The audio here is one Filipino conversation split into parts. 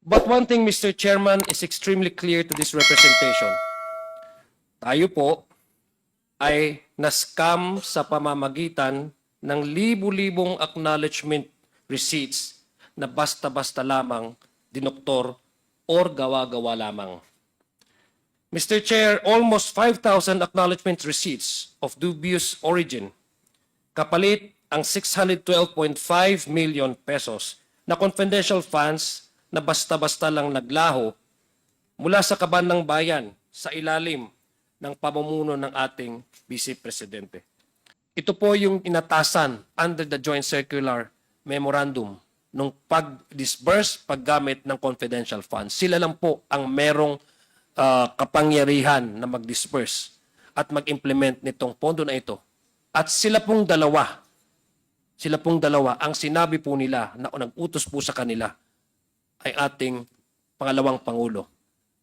But one thing, Mr. Chairman, is extremely clear to this representation. Tayo po ay na-scam sa pamamagitan ng libu-libong acknowledgement receipts na basta-basta lamang dinoktor or gawa-gawa lamang. Mr. Chair, almost 5,000 acknowledgement receipts of dubious origin, kapalit ang 612.5 million pesos na confidential funds na basta-basta lang naglaho mula sa kaban ng bayan sa ilalim ng pamumuno ng ating Vice Presidente. Ito po yung inatasan under the Joint Circular Memorandum nung pag-disburse, paggamit ng confidential funds. Sila lang po ang merong kapangyarihan na mag-disburse at mag-implement nitong pondo na ito. At sila pong dalawa, ang sinabi po nila na nag-utos po sa kanila ay ating pangalawang Pangulo,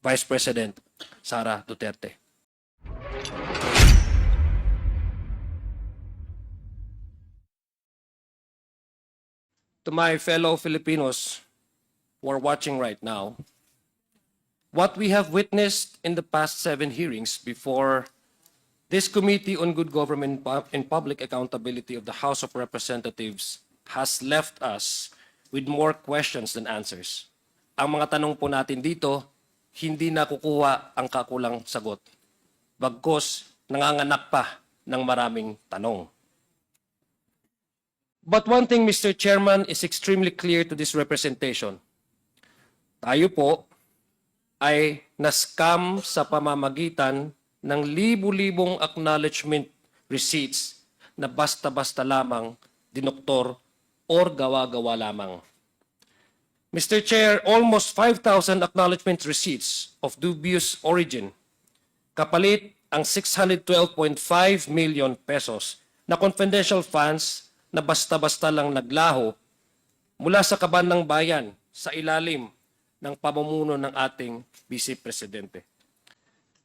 Vice President Sara Duterte. To my fellow Filipinos who are watching right now, what we have witnessed in the past 7 hearings before this Committee on Good Government and Public Accountability of the House of Representatives has left us with more questions than answers. Ang mga tanong po natin dito, hindi nakukuha ang kakulang sagot. Bagkus, nanganganak pa ng maraming tanong. But one thing, Mr. Chairman, is extremely clear to this representation. Tayo po ay na-scam sa pamamagitan ng libu-libong acknowledgement receipts na basta-basta lamang dinoktor or gawa-gawa lamang. Mr. Chair, almost 5,000 acknowledgement receipts of dubious origin, kapalit ang 612.5 million pesos na confidential funds na basta-basta lang naglaho mula sa kaban ng bayan sa ilalim ng pamumuno ng ating Vice Presidente.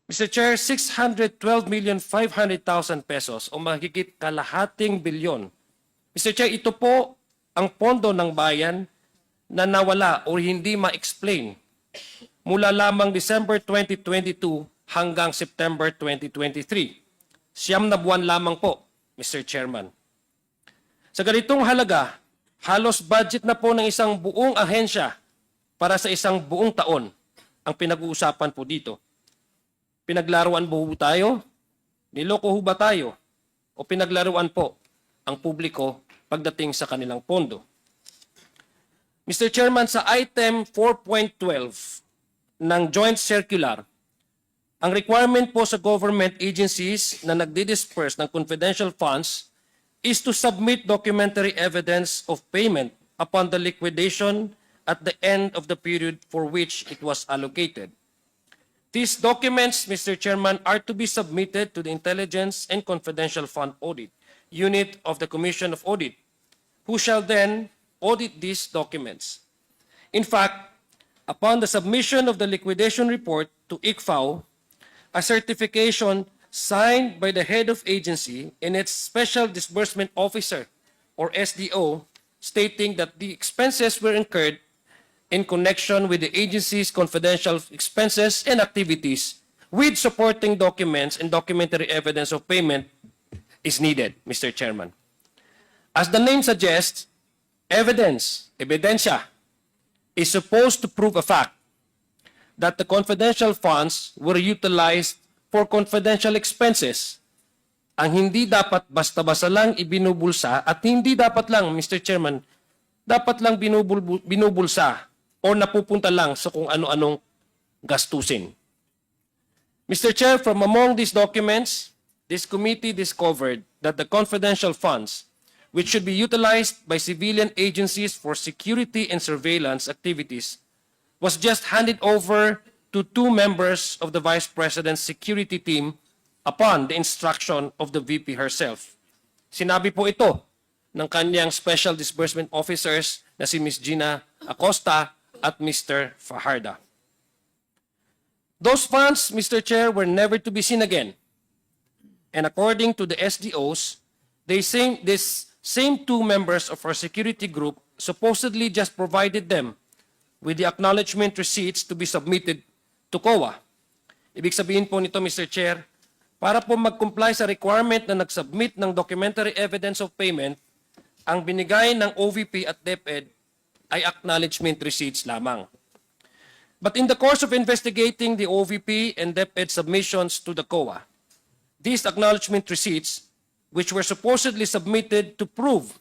Mr. Chair, 612,500,000 pesos o mahigit kalahating bilyon. Mr. Chair, ito po ang pondo ng bayan na nawala o hindi ma-explain mula lamang December 2022 hanggang September 2023. 9 na buwan lamang po, Mr. Chairman. Sa ganitong halaga, halos budget na po ng isang buong ahensya para sa isang buong taon ang pinag-uusapan po dito. Pinaglaruan po tayo? Niloko ho ba tayo? O pinaglaruan po ang publiko pagdating sa kanilang pondo? Mr. Chairman, sa item 4.12 ng Joint Circular, ang requirement po sa government agencies na nagdi-disperse ng confidential funds is to submit documentary evidence of payment upon the liquidation at the end of the period for which it was allocated. These documents, Mr. Chairman, are to be submitted to the Intelligence and Confidential Fund Audit Unit of the Commission of Audit, who shall then audit these documents. In fact, upon the submission of the liquidation report to ICFAO, a certification signed by the head of agency and its Special Disbursement Officer, or SDO, stating that the expenses were incurred in connection with the agency's confidential expenses and activities with supporting documents and documentary evidence of payment is needed, Mr. Chairman. As the name suggests, ebidensya, is supposed to prove a fact that the confidential funds were utilized for confidential expenses. Ang hindi dapat basta-basta lang ibinubulsa at hindi dapat lang, Mr. Chairman, dapat lang binubulsa o napupunta lang sa kung ano-anong gastusin. Mr. Chair, from among these documents, this committee discovered that the confidential funds, which should be utilized by civilian agencies for security and surveillance activities, was just handed over to 2 members of the Vice President's security team upon the instruction of the VP herself. Sinabi po ito ng kanyang Special Disbursement Officers na si Ms. Gina Acosta at Mr. Fajarda. Those funds, Mr. Chair, were never to be seen again. And according to the SDOs, these same 2 members of our security group supposedly just provided them with the acknowledgement receipts to be submitted to COA. Ibig sabihin po nito, Mr. Chair, para po mag-comply sa requirement na nag-submit ng documentary evidence of payment, ang binigay ng OVP at DepEd ay acknowledgement receipts lamang. But in the course of investigating the OVP and DepEd submissions to the COA, these acknowledgement receipts, which were supposedly submitted to prove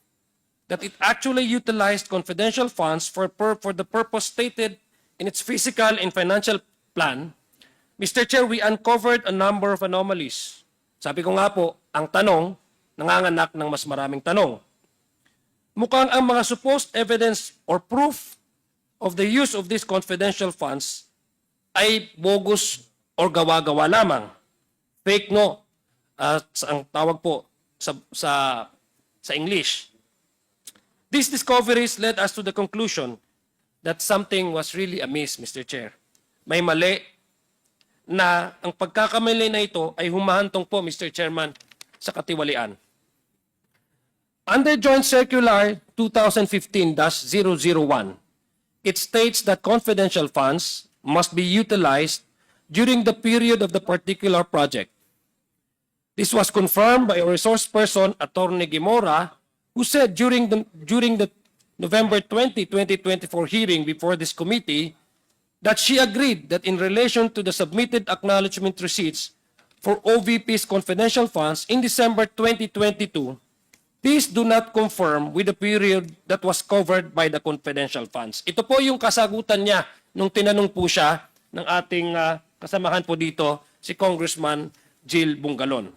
that it actually utilized confidential funds for the purpose stated in its fiscal and financial plan, Mr. Chair, we uncovered a number of anomalies. Sabi ko nga po, ang tanong, nanganganak ng mas maraming tanong. Mukhang ang mga supposed evidence or proof of the use of these confidential funds ay bogus or gawa-gawa lamang. Fake no, ang tawag po sa English. These discoveries led us to the conclusion that something was really amiss, Mr. Chair. May mali na ang pagkakamali na ito ay humahantong po, Mr. Chairman, sa katiwalian. Under Joint Circular 2015-001, it states that confidential funds must be utilized during the period of the particular project. This was confirmed by a resource person, Attorney Gimora, who said during the November 20, 2024 hearing before this committee that she agreed that in relation to the submitted acknowledgement receipts for OVP's confidential funds in December 2022, these do not conform with the period that was covered by the confidential funds. Ito po yung kasagutan niya nung tinanong po siya ng ating kasamahan po dito, si Congressman Jill Bungalon.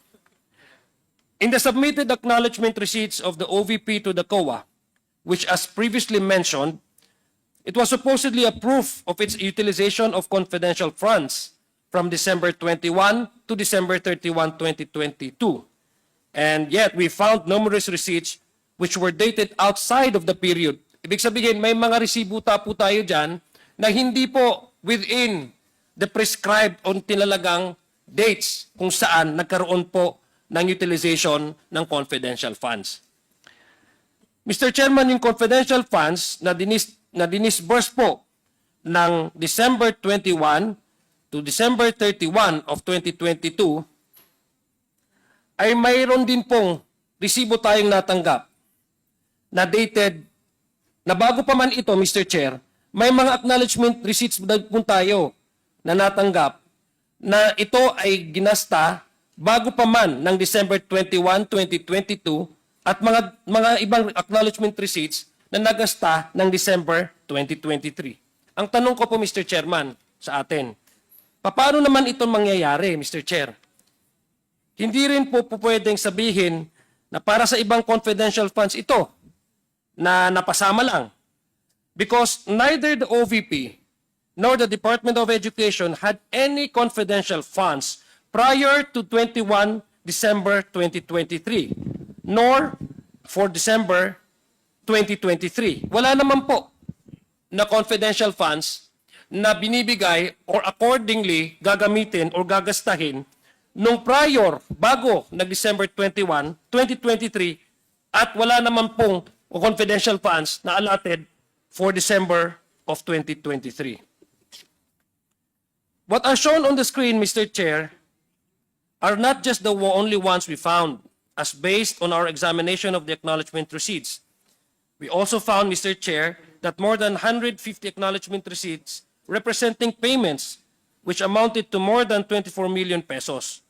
In the submitted acknowledgement receipts of the OVP to the COA, which as previously mentioned, it was supposedly a proof of its utilization of confidential funds from December 21 to December 31, 2022. And yet, we found numerous receipts which were dated outside of the period. Ibig sabihin, may mga resibuta po tayo dyan na hindi po within the prescribed o tinalagang dates kung saan nagkaroon po ng utilization ng confidential funds. Mr. Chairman, yung confidential funds na dinisburse po ng December 21 to December 31 of 2022 ay mayroon din pong resibo tayong natanggap na dated na bago pa man ito, Mr. Chair, may mga acknowledgement receipts po tayo na natanggap na ito ay ginasta bago pa man ng December 21, 2022 at mga ibang acknowledgement receipts na nagasta ng December 2023. Ang tanong ko po, Mr. Chairman, sa atin, paano naman ito mangyayari, Mr. Chair? Hindi rin po pwedeng sabihin na para sa ibang confidential funds ito na napasama lang. Because neither the OVP nor the Department of Education had any confidential funds prior to 21 December 2023, nor for December 2023. Wala naman po na confidential funds na binibigay or accordingly gagamitin or gagastahin nung prior, bago nag-December 21, 2023 at wala naman pong confidential funds na allotted for December of 2023. What are shown on the screen, Mr. Chair, are not just the only ones we found as based on our examination of the acknowledgement receipts. We also found, Mr. Chair, that more than 150 acknowledgement receipts representing payments which amounted to more than 24 million pesos.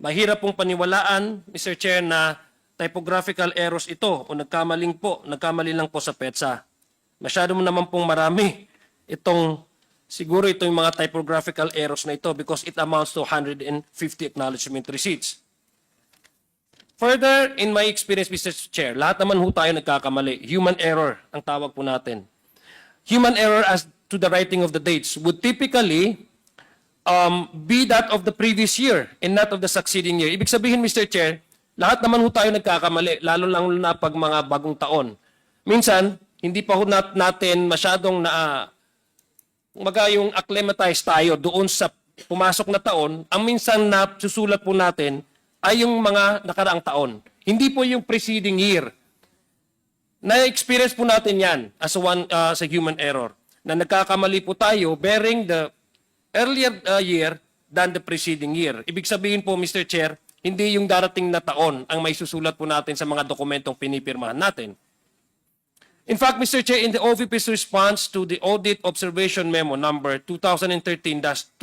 Mahirap pong paniwalaan, Mr. Chair, na typographical errors ito o nagkamali lang po sa PEDSA. Masyado mo naman pong marami siguro ito yung mga typographical errors na ito because it amounts to 150 acknowledgement receipts. Further, in my experience, Mr. Chair, lahat naman ho tayo nagkakamali. Human error ang tawag po natin. Human error as to the writing of the dates would typically be that of the previous year and not of the succeeding year. Ibig sabihin, Mr. Chair, lahat naman ho tayo nagkakamali, lalo lang na pag mga bagong taon. Minsan, hindi pa ho natin masyadong yung acclimatize tayo doon sa pumasok na taon. Ang minsan na susulat po natin ay yung mga nakaraang taon. Hindi po yung preceding year. Na-experience po natin yan as sa human error. na nagkakamali po tayo bearing the earlier year than the preceding year. Ibig sabihin po, Mr. Chair, hindi yung darating na taon ang may susulat po natin sa mga dokumentong pinipirmahan natin. In fact, Mr. Chair, in the OVP's response to the Audit Observation Memo number 2013-211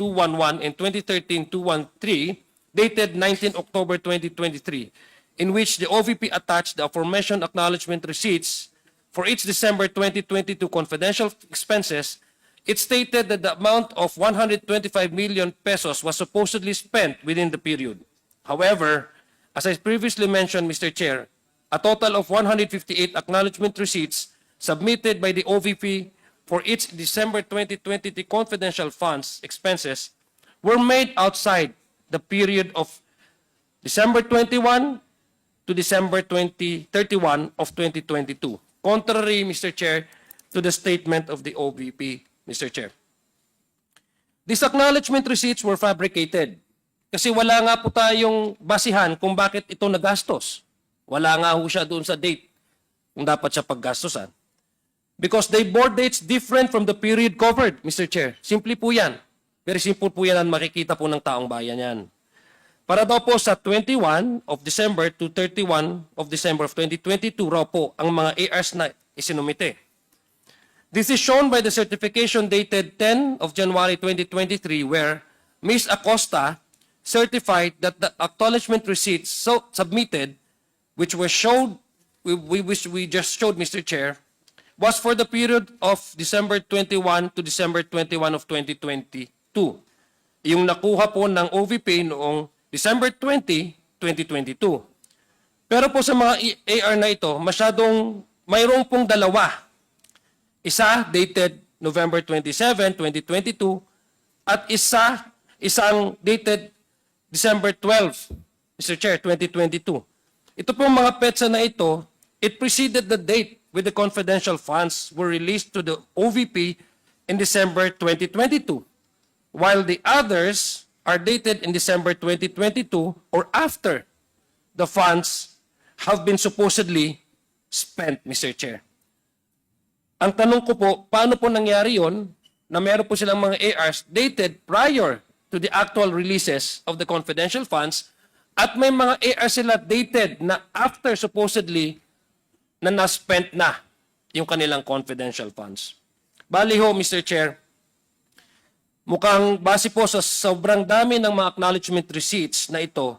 and 2013-213, dated 19 October 2023, in which the OVP attached the aforementioned acknowledgement receipts for its December 2022 confidential expenses, it stated that the amount of 125 million pesos was supposedly spent within the period. However, as I previously mentioned, Mr. Chair, a total of 158 acknowledgement receipts submitted by the OVP for its December 2023 confidential funds expenses were made outside the period of December 21 to December 31 of 2022. Contrary, Mr. Chair, to the statement of the OVP, Mr. Chair. These acknowledgement receipts were fabricated kasi wala nga po tayong basihan kung bakit ito nagastos. Wala nga ho siya doon sa date kung dapat siya paggastosan. Because they bore dates different from the period covered, Mr. Chair. Simply po yan. Very simple po yan ang makikita po ng taong bayan yan. Para daw po sa 21 of December to 31 of December of 2022 raw po ang mga ARs na isinumite. This is shown by the certification dated 10 of January 2023 where Ms. Acosta certified that the acknowledgement receipts submitted, which we just showed, Mr. Chair, was for the period of December 21 to December 21 of 2022. Yung nakuha po ng OVP noong December 20, 2022. Pero po sa mga AR na ito, mayroong pong dalawa. Isa dated November 27, 2022 at isang dated December 12, Mr. Chair, 2022. Ito pong mga petsa na ito, it preceded the date with the confidential funds were released to the OVP in December 2022, while the others are dated in December 2022 or after the funds have been supposedly spent, Mr. Chair. Ang tanong ko po, paano po nangyari yon na meron po silang mga ARs dated prior to the actual releases of the confidential funds at may mga ARs sila dated na after supposedly na na-spent na yung kanilang confidential funds. Bali ho, Mr. Chair, mukhang base po sa sobrang dami ng mga acknowledgement receipts na ito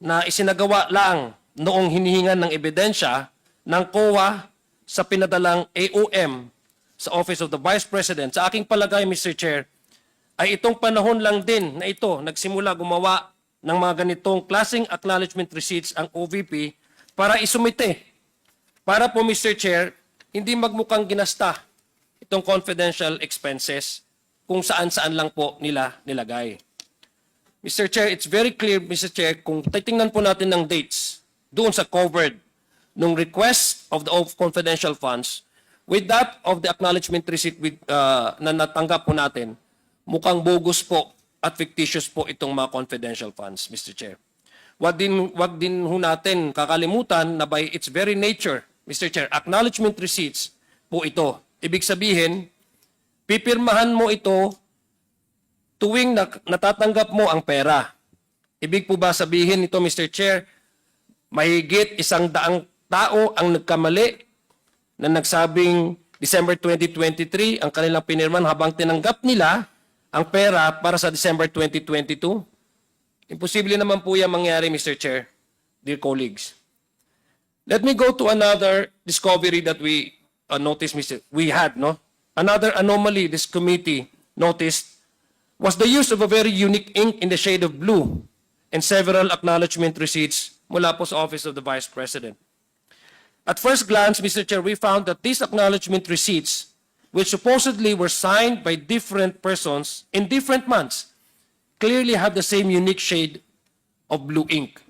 na isinagawa lang noong hinihingan ng ebidensya ng COA sa pinadalang AOM sa Office of the Vice President. Sa aking palagay, Mr. Chair, ay itong panahon lang din na ito nagsimula gumawa ng mga ganitong klaseng acknowledgement receipts ang OVP para isumite. Para po, Mr. Chair, hindi magmukhang ginasta itong confidential expenses kung saan-saan lang po nila nilagay. Mr. Chair, it's very clear, Mr. Chair, kung titingnan po natin ng dates doon sa covered nung request of the confidential funds with that of the acknowledgement receipt na natanggap po natin, mukhang bogus po at fictitious po itong mga confidential funds, Mr. Chair. Wag din ho natin kakalimutan na by its very nature, Mr. Chair, acknowledgement receipts po ito. Ibig sabihin, pipirmahan mo ito tuwing natatanggap mo ang pera. Ibig po ba sabihin ito, Mr. Chair, mahigit 100 tao ang nagkamali na nagsabing December 2023 ang kanilang pinirman habang tinanggap nila ang pera para sa December 2022? Imposible naman po yan mangyari, Mr. Chair, dear colleagues. Let me go to another discovery that we noticed, Another anomaly this committee noticed was the use of a very unique ink in the shade of blue and several acknowledgement receipts mula po sa Office of the Vice President. At first glance, Mr. Chair, we found that these acknowledgement receipts, which supposedly were signed by different persons in different months, clearly have the same unique shade of blue ink.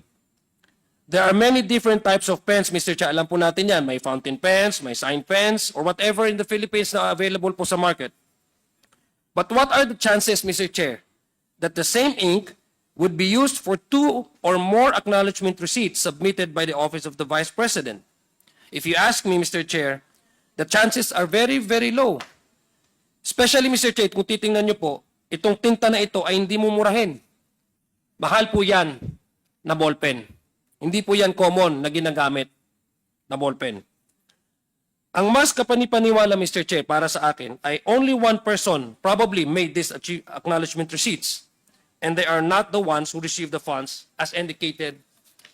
There are many different types of pens, Mr. Chair. Alam po natin yan. May fountain pens, may sign pens, or whatever in the Philippines na available po sa market. But what are the chances, Mr. Chair, that the same ink would be used for 2 or more acknowledgement receipts submitted by the Office of the Vice President? If you ask me, Mr. Chair, the chances are very, very low. Especially, Mr. Chair, kung titingnan nyo po, itong tinta na ito ay hindi mumurahin. Mahal po yan na ballpen. Hindi po yan common na ginagamit na ballpen. Ang mas kapanipaniwala, Mr. Chair, para sa akin, ay only one person probably made this acknowledgement receipts. And they are not the ones who received the funds as indicated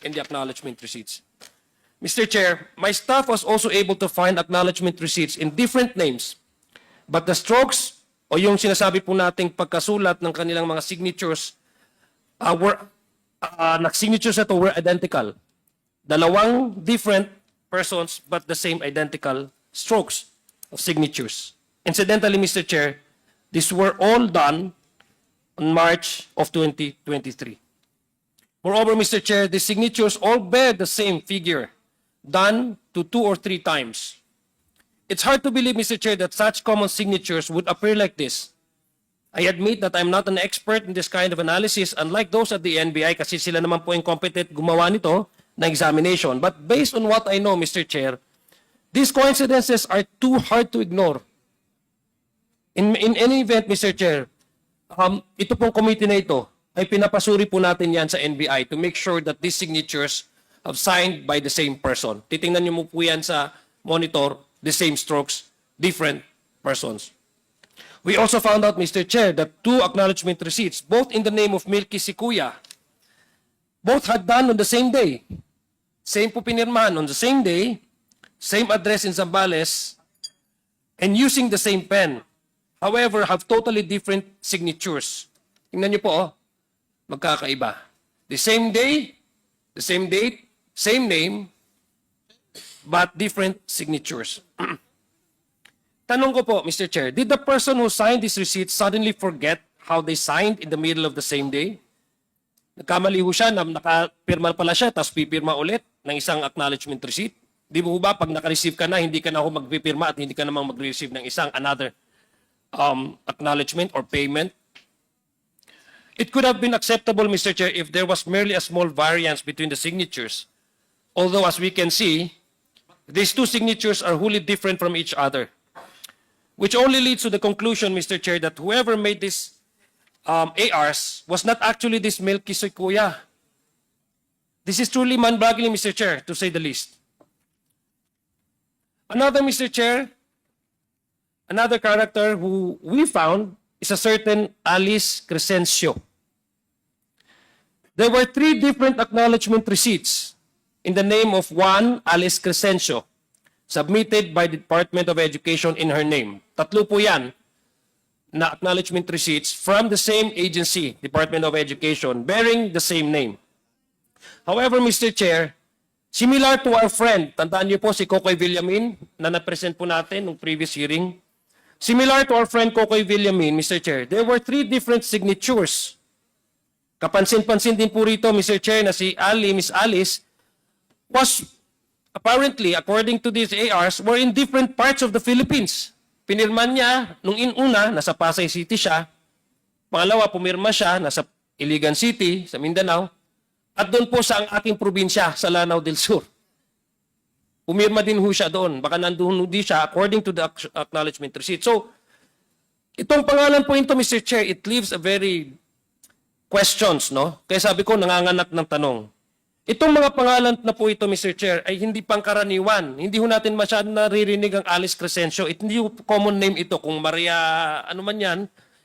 in the acknowledgement receipts. Mr. Chair, my staff was also able to find acknowledgement receipts in different names. But the strokes o yung sinasabi po nating pagkasulat ng kanilang mga signatures signatures na to were identical. Dalawang different persons but the same identical strokes of signatures. Incidentally, Mr. Chair, these were all done on March of 2023. Moreover, Mr. Chair, the signatures all bear the same figure, done to 2 or 3 times. It's hard to believe, Mr. Chair, that such common signatures would appear like this. I admit that I'm not an expert in this kind of analysis, unlike those at the NBI, kasi sila naman po yung competent gumawa nito na examination. But based on what I know, Mr. Chair, these coincidences are too hard to ignore. In any event, Mr. Chair, ito pong committee na ito ay pinapasuri po natin yan sa NBI to make sure that these signatures have signed by the same person. Titingnan niyo mo po yan sa monitor, the same strokes, different persons. We also found out, Mr. Chair, that 2 acknowledgement receipts, both in the name of Milky Sikuya, both had done on the same day. Same po pinirmahan on the same day, same address in Zambales, and using the same pen. However, have totally different signatures. Tingnan niyo po, magkakaiba. The same day, the same date, same name, but different signatures. Tanong ko po, Mr. Chair, did the person who signed this receipt suddenly forget how they signed in the middle of the same day? Nagkamali ho siya, nakapirma pala siya, tapos pipirma ulit ng isang acknowledgement receipt. Di mo ba, pag naka-receive ka na, hindi ka na ho magpipirma at hindi ka namang mag-receive ng isang another acknowledgement or payment? It could have been acceptable, Mr. Chair, if there was merely a small variance between the signatures. Although, as we can see, these 2 signatures are wholly different from each other. Which only leads to the conclusion, Mr. Chair, that whoever made these ARs was not actually this Milky Sikuya. This is truly mind-boggling, Mr. Chair, to say the least. Another, Mr. Chair, another character who we found is a certain Alice Crescencio. There were 3 different acknowledgement receipts in the name of one Alice Crescencio, submitted by the Department of Education in her name. Tatlo po yan na acknowledgement receipts from the same agency, Department of Education, bearing the same name. However, Mr. Chair, similar to our friend, tandaan niyo po si Kokoy Villamin na na-present po natin nung previous hearing. Similar to our friend Kokoy Villamin, Mr. Chair, there were 3 different signatures. Kapansin-pansin din po rito, Mr. Chair, na si Miss Alice, was apparently, according to these ARs, were in different parts of the Philippines. Pinirman niya, nung una, nasa Pasay City siya. Pangalawa, pumirma siya, nasa Iligan City, sa Mindanao. At doon po sa ang aking probinsya, sa Lanao del Sur. Pumirma din ho siya doon. Baka nandun din siya according to the acknowledgement receipt. So, itong pangalan po ito, Mr. Chair, it leaves a very questions, no? Kaya sabi ko, nanganganak ng tanong. Itong mga pangalan na po ito, Mr. Chair, ay hindi pangkaraniwan. Hindi ho natin masyadong naririnig ang Alice Crescencio. Hindi ho common name ito. Kung Maria, ano man yan,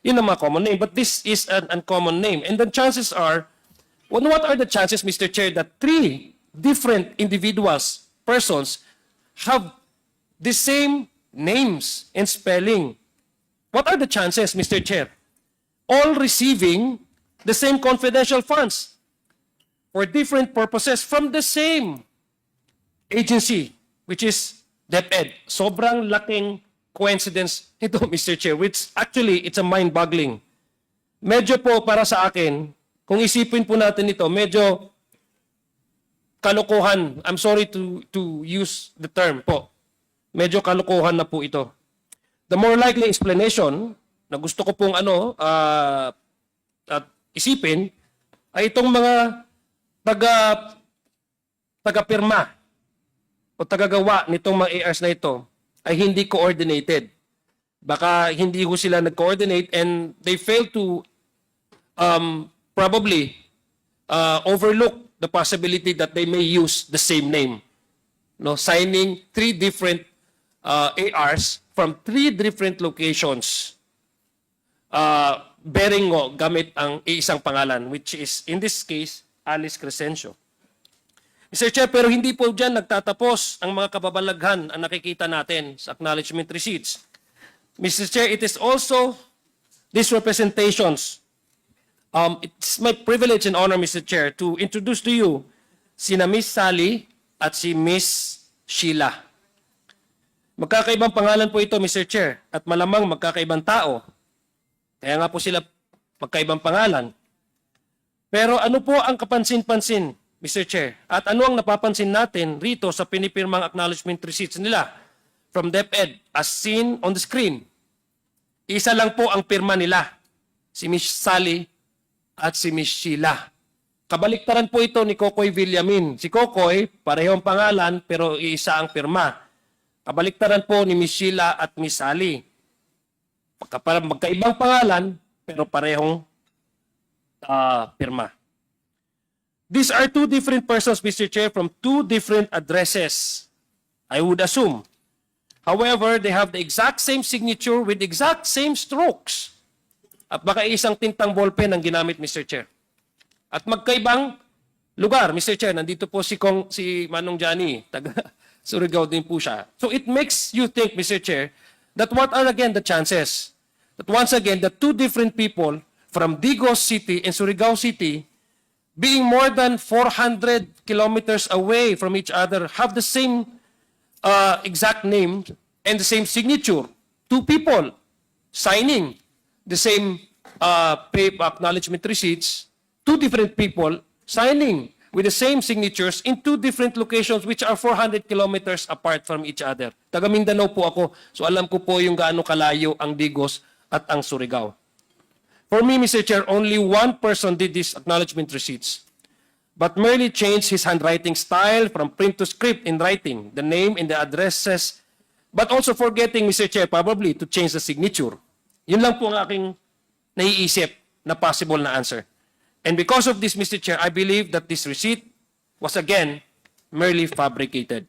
yun ang mga common name. But this is an uncommon name. And the chances are, what are the chances, Mr. Chair, that 3 different individuals, persons, have the same names and spelling? What are the chances, Mr. Chair? All receiving the same confidential funds for different purposes from the same agency, which is DepEd. Sobrang laking coincidence ito, Mr. Chair, which actually, it's a mind-boggling. Medyo po para sa akin, kung isipin po natin ito, medyo kalokohan. I'm sorry to use the term po. Medyo kalokohan na po ito. The more likely explanation na gusto ko pong isipin ay itong mga taga-pirma o tagagawa nitong mga ARs na ito ay hindi coordinated. Baka hindi ho sila nag-coordinate and they failed to probably overlook the possibility that they may use the same name. No, signing 3 different ARs from 3 different locations bearing gamit ang isang pangalan, which is, in this case, Alice Crescencio. Mr. Chair, pero hindi po dyan nagtatapos ang mga kababalaghan ang nakikita natin sa acknowledgement receipts. Mr. Chair, it is also these representations. It's my privilege and honor, Mr. Chair, to introduce to you sina Miss Sally at si Miss Sheila. Magkakaibang pangalan po ito, Mr. Chair, at malamang magkakaibang tao. Kaya nga po sila magkaibang pangalan. Pero ano po ang kapansin-pansin, Mr. Chair? At ano ang napapansin natin rito sa pinipirmang acknowledgement receipts nila from DepEd as seen on the screen? Isa lang po ang pirma nila, si Miss Sally at si Miss Sheila. Kabaliktaran po ito ni Kokoy Villamin. Si Kokoy, parehong pangalan pero iisa ang pirma. Kabaliktaran po ni Miss Sheila at Miss Sally. Magkaibang pangalan pero parehong pirma. These are 2 different persons, Mr. Chair, from 2 different addresses, I would assume. However, they have the exact same signature with exact same strokes. At baka isang tintang ballpen ang ginamit, Mr. Chair. At magkaibang lugar, Mr. Chair. Nandito po si Manong Johnny, taga Surigao din po siya. So it makes you think, Mr. Chair, that what are again the chances that once again the 2 different people from Digos City and Surigao City, being more than 400 kilometers away from each other, have the same exact name and the same signature. 2 people signing the same acknowledgement receipts, 2 different people signing with the same signatures in 2 different locations which are 400 kilometers apart from each other. Taga Mindanao po ako, so alam ko po yung gaano kalayo ang Digos at ang Surigao. For me, Mr. Chair, only one person did these acknowledgement receipts, but merely changed his handwriting style from print to script in writing, the name and the addresses, but also forgetting, Mr. Chair, probably to change the signature. Yun lang po ang aking naiisip na possible na answer. And because of this, Mr. Chair, I believe that this receipt was again merely fabricated.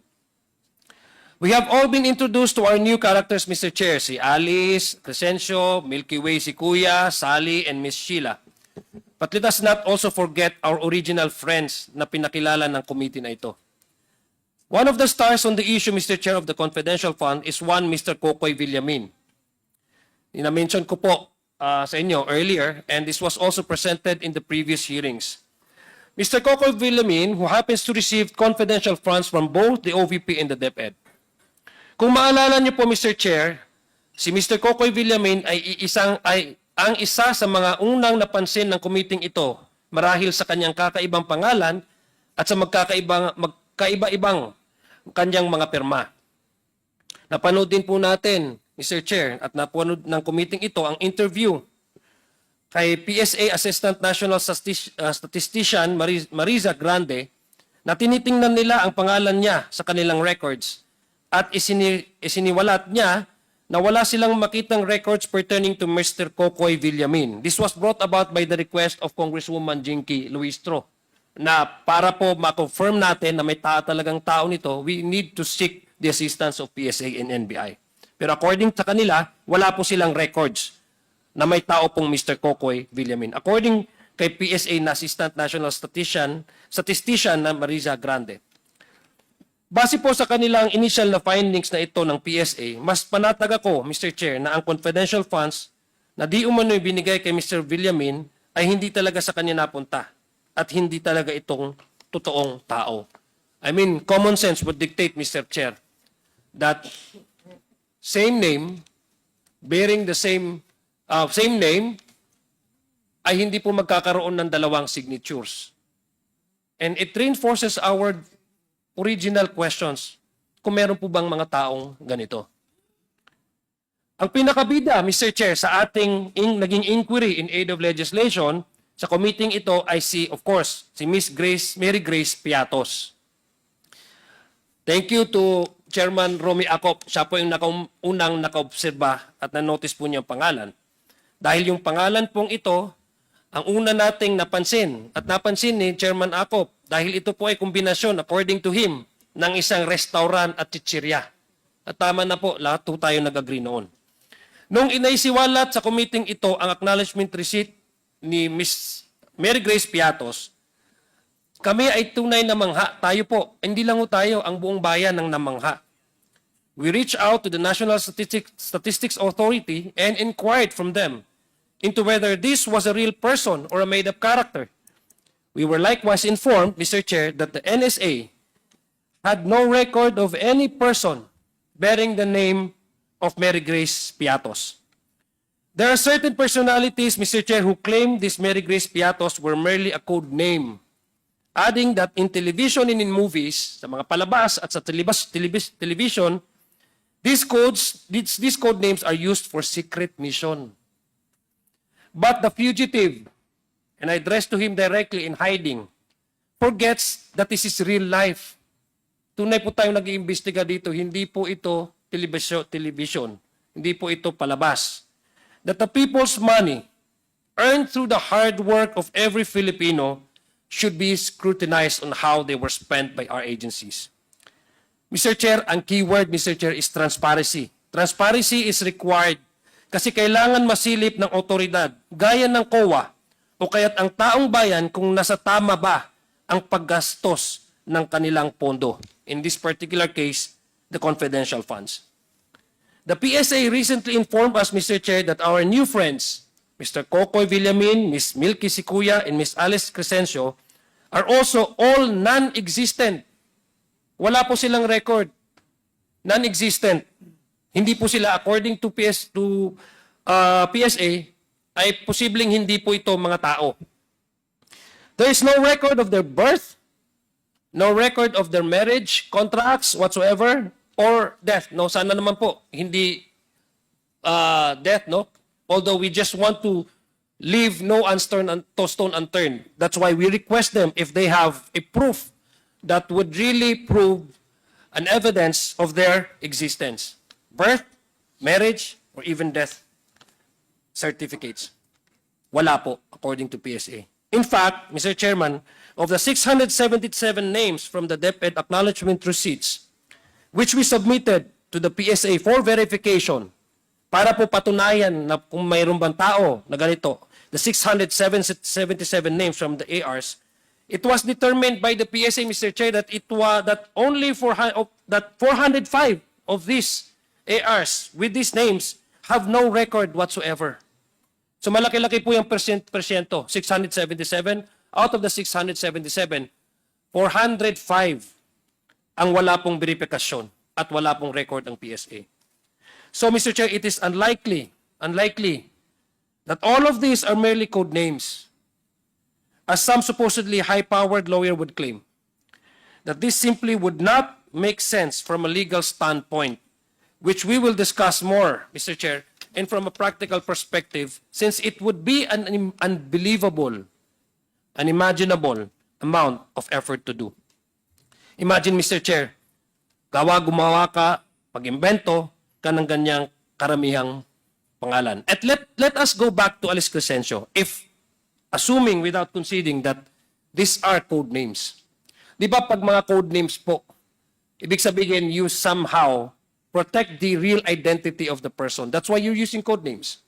We have all been introduced to our new characters, Mr. Chair, si Alice, Crescencio, Milky Way si Kuya, Sally, and Miss Sheila. But let us not also forget our original friends na pinakilala ng committee na ito. One of the stars on the issue, Mr. Chair, of the confidential fund is one Mr. Kokoy Villamin. Ina-mention ko po sa inyo earlier, and this was also presented in the previous hearings. Mr. Kokoy Villamin, who happens to receive confidential funds from both the OVP and the DepEd. Kung maalala niyo po, Mr. Chair, si Mr. Kokoy Villamin ay ang isa sa mga unang napansin ng committee ito marahil sa kanyang kakaibang pangalan at sa magkaiba-ibang kanyang mga pirma. Napanood din po natin, Mr. Chair, at napanood ng committee ito ang interview kay PSA Assistant National Statistician Mariza Grande na tinitingnan nila ang pangalan niya sa kanilang records at isiniwalat niya na wala silang makitang records pertaining to Mr. Kokoy Villamin. This was brought about by the request of Congresswoman Jinky Luistro na para po ma-confirm natin na may talagang tao nito, we need to seek the assistance of PSA and NBI. Pero according sa kanila, wala po silang records na may tao pong Mr. Kokoy Villamin. According kay PSA na Assistant National Statistician na Mariza Grande. Base po sa kanilang initial na findings na ito ng PSA, mas panatag ako, Mr. Chair, na ang confidential funds na di umano'y binigay kay Mr. Villamin ay hindi talaga sa kanya napunta at hindi talaga itong totoong tao. I mean, common sense would dictate, Mr. Chair, that same name, bearing the same name, ay hindi po magkakaroon ng dalawang signatures. And it reinforces our original questions kung meron po bang mga taong ganito. Ang pinakabida, Mr. Chair, sa ating naging inquiry in aid of legislation sa committee ito ay of course, si Miss Mary Grace Piatos. Thank you to Chairman Romy Acop, siya po yung unang nakaobserba at na-notice po niya ang pangalan. Dahil yung pangalan pong ito, ang una nating napansin, at napansin ni Chairman Acop, dahil ito po ay kombinasyon, according to him, ng isang restaurant at chichirya. At tama na po, lahat po tayo nag-agree noon. Nung inaisiwalat sa committee ito ang acknowledgement receipt ni Ms. Mary Grace Piatos, kami ay tunay na mangha. Tayo po, hindi lang po tayo, ang buong bayan ng namangha. We reached out to the National Statistics Authority and inquired from them into whether this was a real person or a made-up character. We were likewise informed, Mr. Chair, that the NSA had no record of any person bearing the name of Mary Grace Piatos. There are certain personalities, Mr. Chair, who claim this Mary Grace Piatos were merely a code name, adding that in television and in movies, sa mga palabas at sa television, these code names are used for secret mission. But the fugitive, and I address to him directly in hiding, forgets that this is real life. Tunay po tayong nag-iimbestiga dito, hindi po ito television, hindi po ito palabas. That the people's money, earned through the hard work of every Filipino, should be scrutinized on how they were spent by our agencies. Mr. Chair, ang keyword, Mr. Chair, is transparency. Transparency is required kasi kailangan masilip ng otoridad, gaya ng COA, o kaya't ang taong bayan kung nasa tama ba ang paggastos ng kanilang pondo. In this particular case, the confidential funds. The PSA recently informed us, Mr. Chair, that our new friends, Mr. Kokoy Villamin, Ms. Milky Sikuya, and Ms. Alice Crescencio, are also all non-existent. Wala po silang record. Non-existent. Hindi po sila, according to PSA, ay posibleng hindi po ito mga tao. There is no record of their birth, no record of their marriage, contracts, whatsoever, or death. No, sana naman po, hindi death, no? Although we just want to leave no stone unturned. That's why we request them if they have a proof that would really prove an evidence of their existence. Birth, marriage, or even death certificates. Wala po, according to PSA. In fact, Mr. Chairman, of the 677 names from the DepEd acknowledgement receipts, which we submitted to the PSA for verification, para po patunayan na kung mayroon bang tao na ganito, the 677 names from the ARs, it was determined by the PSA, Mr. Chair, that only 405 of these ARs with these names have no record whatsoever. So malaki-laki po yung persyento, 677. Out of the 677, 405 ang wala pong verifikasyon at wala pong record ang PSA. So, Mr. Chair, it is unlikely that all of these are merely code names, as some supposedly high-powered lawyer would claim, that this simply would not make sense from a legal standpoint, which we will discuss more, Mr. Chair, and from a practical perspective, since it would be an unbelievable, unimaginable amount of effort to do. Imagine, Mr. Chair, gumawa ka, pag-imbento ka ng ganyang karamihang pangalan. At let us go back to Alice Crescencio, if assuming without conceding that these are code names. Di ba pag mga code names po, ibig sabihin you somehow protect the real identity of the person. That's why you're using code names.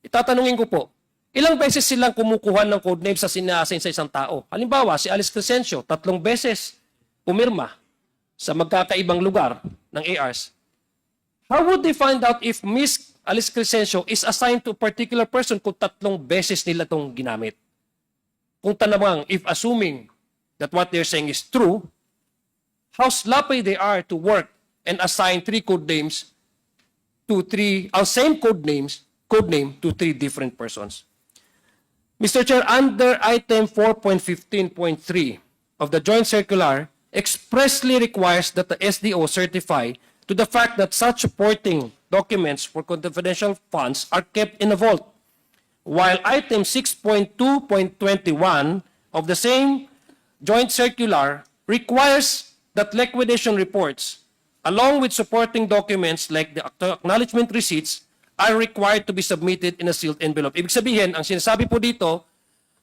Itatanungin ko po, ilang beses silang kumukuha ng code names sa sina-assign sa isang tao? Halimbawa, si Alice Crescencio, 3 beses pumirma sa magkakaibang lugar ng ARs. How would they find out if Miss Alice Crescencio is assigned to a particular person kung 3 beses nila itong ginamit? Kung tanamang, if assuming that what they're saying is true, how sloppy they are to work and assign 3 code names to same code name to 3 different persons. Mr. Chair, under item 4.15.3 of the joint circular expressly requires that the SDO certify to the fact that such supporting documents for confidential funds are kept in a vault, while item 6.2.21 of the same joint circular requires that liquidation reports along with supporting documents like the acknowledgement receipts, are required to be submitted in a sealed envelope. Ibig sabihin, ang sinasabi po dito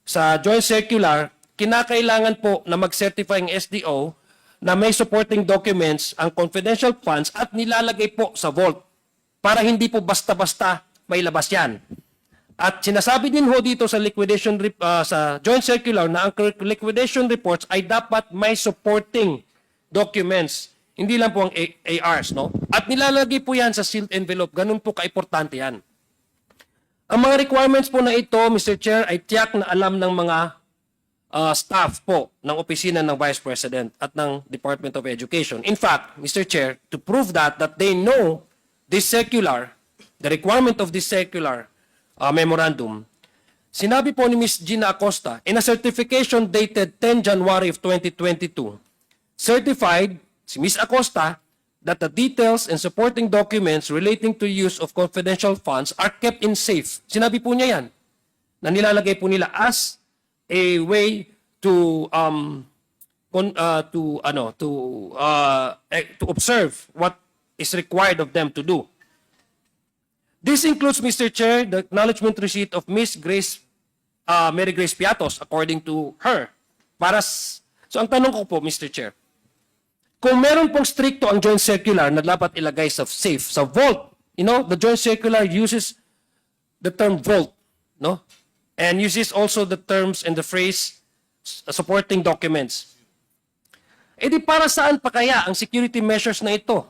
sa joint circular, kinakailangan po na mag-certify ang SDO na may supporting documents ang confidential funds at nilalagay po sa vault para hindi po basta-basta may labas yan. At sinasabi din ho dito sa sa joint circular na ang liquidation reports ay dapat may supporting documents. Hindi lang po ang ARs, no? At nilalagay po yan sa sealed envelope. Ganun po kaimportante yan. Ang mga requirements po na ito, Mr. Chair, ay tiyak na alam ng mga staff po ng opisina ng Vice President at ng Department of Education. In fact, Mr. Chair, to prove that they know this circular, the requirement of this circular memorandum, sinabi po ni Ms. Gina Acosta, in a certification dated 10 January of 2022, certified si Ms. Acosta that the details and supporting documents relating to use of confidential funds are kept in safe. Sinabi po niya yan, na nilalagay po nila as a way to observe what is required of them to do. This includes, Mr. Chair, the acknowledgement receipt of Ms. Mary Grace Piatos, according to her. So ang tanong ko po, Mr. Chair, kung meron pong stricto ang joint circular na dapat ilagay sa safe, sa vault, the joint circular uses the term vault, no? And uses also the terms and the phrase supporting documents. E di para saan pa kaya ang security measures na ito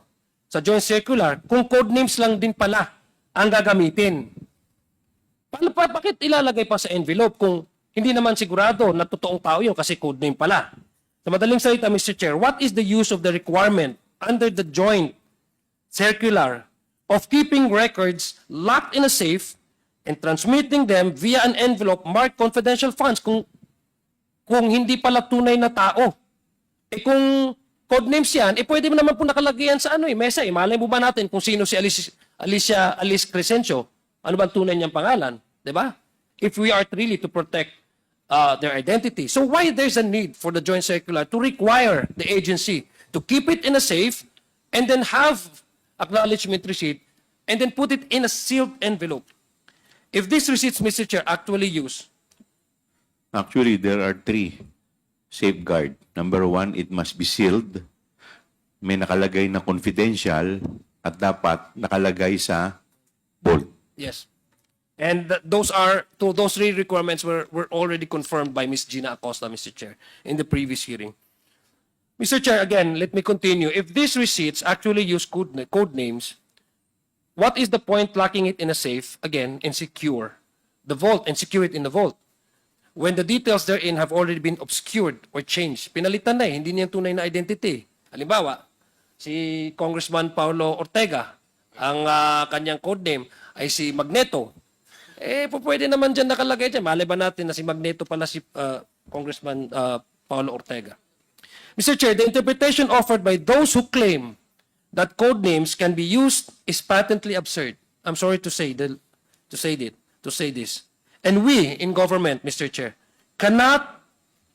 sa joint circular kung code names lang din pala ang gagamitin? Bakit ilalagay pa sa envelope kung hindi naman sigurado na totoong tao yun kasi code name pala? Sa madaling salita, Mr. Chair, what is the use of the requirement under the joint circular of keeping records locked in a safe and transmitting them via an envelope marked confidential funds kung hindi pala tunay na tao? Kung codenames yan, pwede mo naman po nakalagay yan sa mesa. Malay mo ba natin kung sino si Alice Crescencio? Ano ba ang tunay niyang pangalan? Diba? If we are really to protect their identity. So why there's a need for the joint circular to require the agency to keep it in a safe and then have acknowledgement receipt and then put it in a sealed envelope? If these receipts, Mr. Chair, actually used. Actually, there are 3 safeguard. Number 1, it must be sealed. May nakalagay na confidential at dapat nakalagay sa vault. Yes. And those 3 requirements were already confirmed by Ms. Gina Acosta, Mr. Chair, in the previous hearing. Mr. Chair, again, let me continue. If these receipts actually use code names, what is the point locking it in a safe, again, and secure the vault and secure it in the vault? When the details therein have already been obscured or changed, pinalitan na hindi niya tunay na identity. Halimbawa, si Congressman Paulo Ortega, ang kanyang codename ay si Magneto. Pwede naman dyan nakalagay dyan. Malay ba natin na si Magneto pala si Congressman Paulo Ortega? Mr. Chair, the interpretation offered by those who claim that code names can be used is patently absurd. I'm sorry to say this. And we in government, Mr. Chair, cannot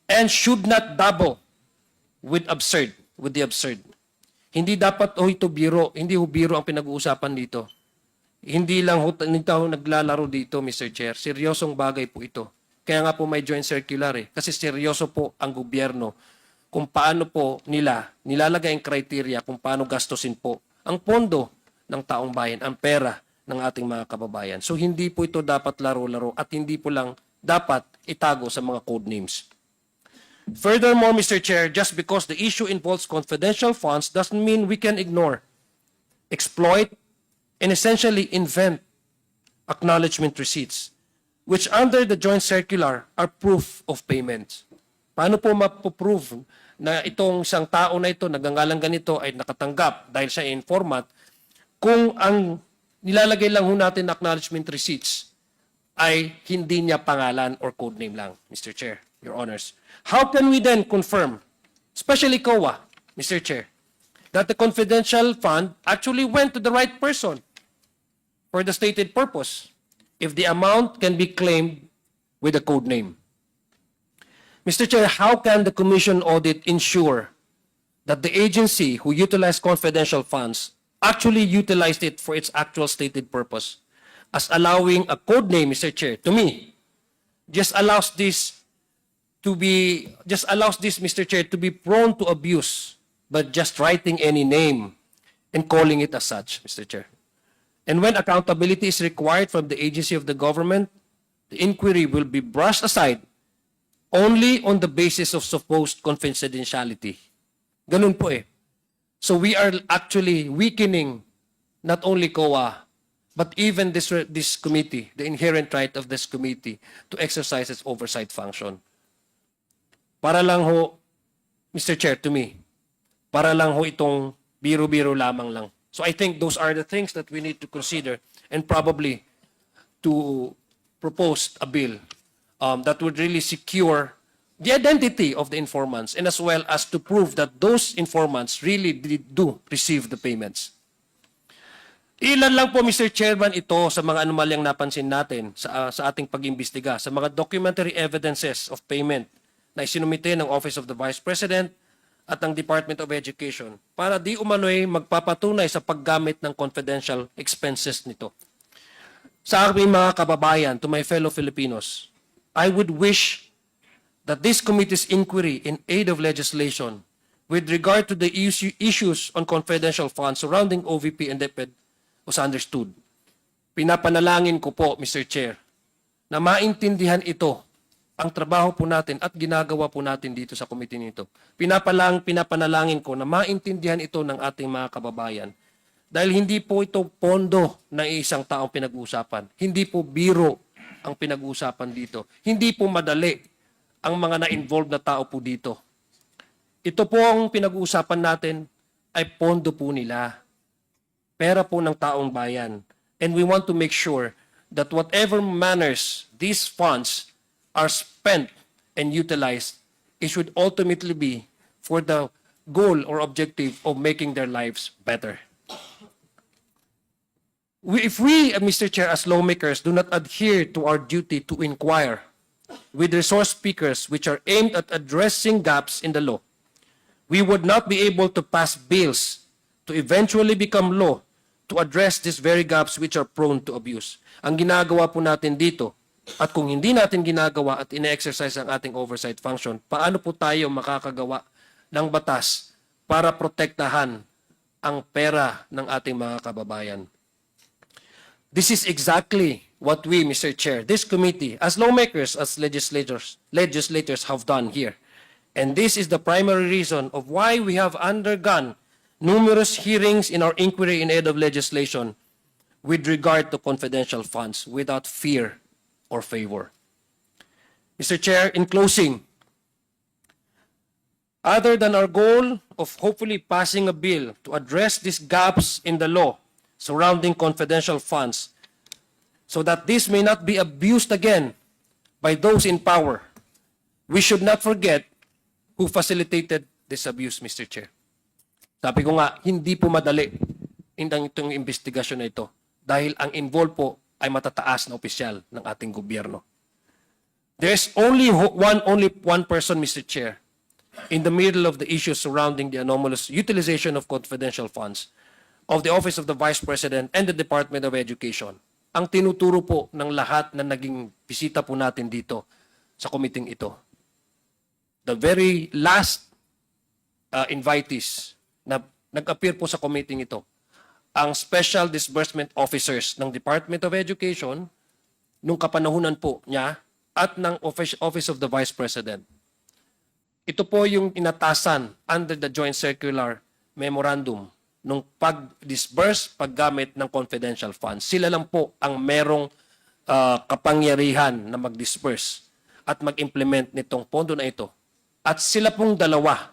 and should not dabble with the absurd. Hindi dapat ito biro, hindi biro ang pinag-uusapan dito. Hindi lang naglalaro dito, Mr. Chair. Seryosong bagay po ito. Kaya nga po may joint circular Kasi seryoso po ang gobyerno kung paano po nilalagay ang criteria kung paano gastusin po ang pondo ng taong bayan, ang pera ng ating mga kababayan. So hindi po ito dapat laro-laro at hindi po lang dapat itago sa mga code names. Furthermore, Mr. Chair, just because the issue involves confidential funds doesn't mean we can ignore, exploit, and essentially invent acknowledgement receipts, which under the joint circular are proof of payment. Paano po mapoprove na itong isang tao na ito, nagangalang ganito, ay nakatanggap dahil siya informant, kung ang nilalagay lang natin na acknowledgement receipts ay hindi niya pangalan or code name lang, Mr. Chair, Your Honors. How can we then confirm, especially COA, Mr. Chair, that the confidential fund actually went to the right person for the stated purpose if the amount can be claimed with a code name? Mr. Chair, how can the Commission audit ensure that the agency who utilized confidential funds actually utilized it for its actual stated purpose, as allowing a code name, Mr. Chair, to me, just allows this, Mr. Chair, to be prone to abuse, but just writing any name and calling it as such, Mr. Chair. And when accountability is required from the agency of the government, the inquiry will be brushed aside only on the basis of supposed confidentiality. Ganun po eh. So we are actually weakening not only COA, but even this committee, the inherent right of this committee to exercise its oversight function. Para lang ho, Mr. Chair, to me, para lang ho itong biro-biro lamang lang. So I think those are the things that we need to consider and probably to propose a bill that would really secure the identity of the informants and as well as to prove that those informants really do receive the payments. Ilan lang po, Mr. Chairman, ito sa mga anomalyang napansin natin sa ating pag-imbestiga, sa mga documentary evidences of payment na isinumite ng Office of the Vice President at ng Department of Education para di umano'y magpapatunay sa paggamit ng confidential expenses nito. Sa aking mga kababayan, to my fellow Filipinos, I would wish that this committee's inquiry in aid of legislation with regard to the issues on confidential funds surrounding OVP and DepEd was understood. Pinapanalangin ko po, Mr. Chair, na maintindihan ito ang trabaho po natin at ginagawa po natin dito sa committee nito. Pinapanalangin ko na maintindihan ito ng ating mga kababayan. Dahil hindi po ito pondo ng isang taong pinag-uusapan. Hindi po biro ang pinag-uusapan dito. Hindi po madali ang mga na-involved na tao po dito. Ito po ang pinag-uusapan natin ay pondo po nila. Pera po ng taong bayan. And we want to make sure that whatever manners these funds are spent and utilized, it should ultimately be for the goal or objective of making their lives better. If we, Mr. Chair, as lawmakers, do not adhere to our duty to inquire with resource speakers which are aimed at addressing gaps in the law, we would not be able to pass bills to eventually become law to address these very gaps which are prone to abuse. Ang ginagawa po natin dito, at kung hindi natin ginagawa at ine-exercise ang ating oversight function, paano po tayo makakagawa ng batas para protektahan ang pera ng ating mga kababayan? This is exactly what we, Mr. Chair, this committee, as lawmakers, as legislators have done here. And this is the primary reason of why we have undergone numerous hearings in our inquiry in aid of legislation with regard to confidential funds without fear or favor. Mr. Chair, in closing, other than our goal of hopefully passing a bill to address these gaps in the law surrounding confidential funds so that this may not be abused again by those in power, we should not forget who facilitated this abuse, Mr. Chair. Sabi ko nga, hindi po madali itong investigasyon na ito dahil ang involved po ay matataas na opisyal ng ating gobyerno. There's only one person, Mr. Chair, in the middle of the issues surrounding the anomalous utilization of confidential funds of the Office of the Vice President and the Department of Education. Ang tinuturo po ng lahat na naging bisita po natin dito sa committee ito. The very last invitees na nag-appear po sa committee ito, ang Special Disbursement Officers ng Department of Education nung kapanahunan po niya at ng Office of the Vice President. Ito po yung inatasan under the Joint Circular Memorandum nung pag-disburse, paggamit ng confidential funds. Sila lang po ang merong kapangyarihan na mag-disburse at mag-implement nitong pondo na ito. At sila pong dalawa,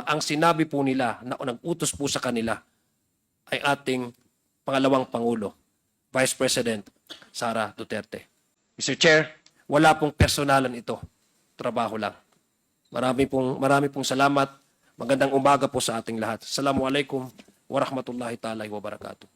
ang sinabi po nila na nag-utos po sa kanila ay ating pangalawang Pangulo, Vice President Sara Duterte. Mr. Chair, wala pong personalan ito. Trabaho lang. Marami pong salamat. Magandang umaga po sa ating lahat. Assalamualaikum warahmatullahi ta'ala wabarakatuh.